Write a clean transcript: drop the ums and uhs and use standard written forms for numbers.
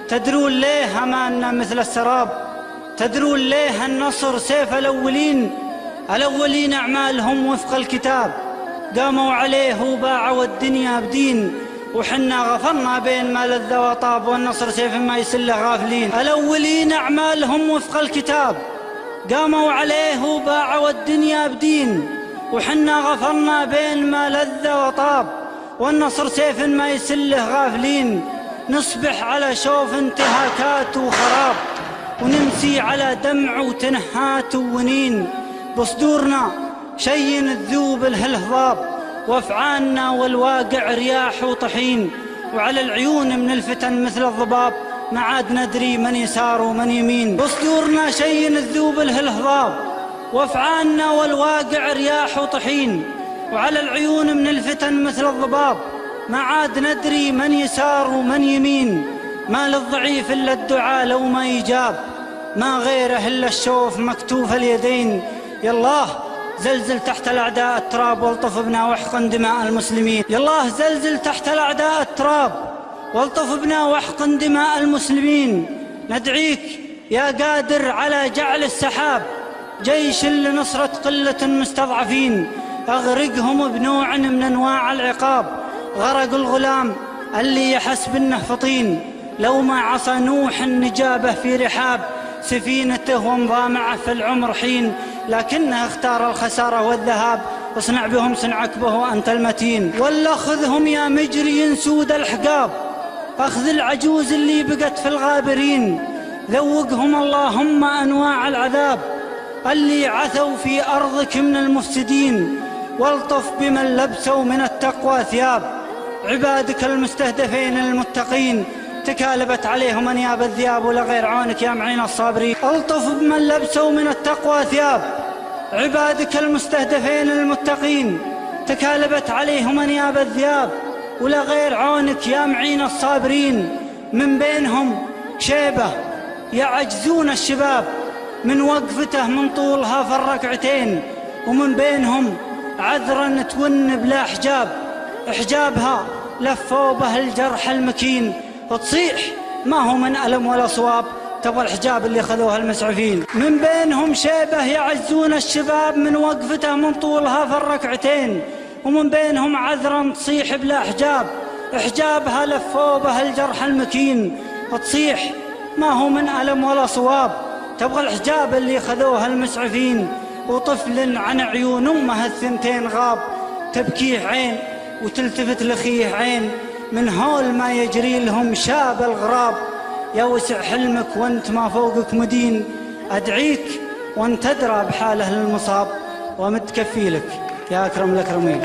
تدرون ليه أماننا مثل السراب؟ تدرون ليه النصر سيف الأولين أعمالهم وفق الكتاب، قاموا عليه وباعوا الدنيا بدين، وحنا غفرنا بين ما لذ وطاب، والنصر سيف ما يسله غافلين. الأولين أعمالهم وفق الكتاب، قاموا عليه وباعوا الدنيا بدين، وحنا غفرنا بين ما لذ وطاب، والنصر سيف ما يسله غافلين. نصبح على شوف انتهاكات وخراب، ونمسي على دمع وتنهات وونين. بصدورنا شي الذوب الهضاب، وافعالنا والواقع رياح وطحين، وعلى العيون من الفتن مثل الضباب، ما عاد ندري من يسار ومن يمين. بصدورنا شي الذوب الهضاب، وافعالنا والواقع رياح وطحين، وعلى العيون من الفتن مثل الضباب، ما عاد ندري من يسار ومن يمين. ما للضعيف إلا الدعاء لو ما يجاب، ما غيره إلا الشوف مكتوف اليدين. يالله زلزل تحت الأعداء التراب، والطف بنا واحقن دماء المسلمين. يالله زلزل تحت الأعداء التراب، والطف بنا واحقن دماء المسلمين. ندعيك يا قادر على جعل السحاب جيش لنصرة قلة المستضعفين، أغرقهم بنوع من أنواع العقاب، غرق الغلام اللي يحس بالنه فطين. لو ما عصى نوح النجابة في رحاب سفينته، ومضى معه في العمر حين، لكنه اختار الخسارة والذهاب، اصنع بهم صنعك به وأنت المتين. ولا خذهم يا مجري سود الحقاب، أخذ العجوز اللي بقت في الغابرين، ذوقهم اللهم أنواع العذاب اللي عثوا في أرضك من المفسدين. والطف بمن لبسوا من التقوى ثياب، عبادك المستهدفين المتقين، تكالبت عليهم أنياب الذياب، ولغير عونك يا معين الصابرين. الطف بمن لبسوا من التقوى ثياب، عبادك المستهدفين المتقين، تكالبت عليهم أنياب الذياب، ولغير عونك يا معين الصابرين. من بينهم شيبة يعجزون الشباب من وقفته من طولها في الركعتين، ومن بينهم عذرا تون بلا حجاب، حجابها لفوا به الجرح المكين، وتصيح ما هو من ألم ولا صواب، تبغى الحجاب اللي خذوها المسعفين. من بينهم شيبة يعزون الشباب من وقفته من طولها في الركعتين، ومن بينهم عذرا تصيح بلا حجاب، حجابها لفوا به الجرح المكين، وتصيح ما هو من ألم ولا صواب، تبغى الحجاب اللي خذوها المسعفين. وطفل عن عيون أمه الثنتين غاب، تبكيه عين وتلتفت لخيه عين، من هول ما يجري لهم شاب الغراب. يا وسع حلمك وانت ما فوقك مدين، أدعيك وانت تدرى بحاله المصاب، ومد كفيلك يا أكرم الأكرمين.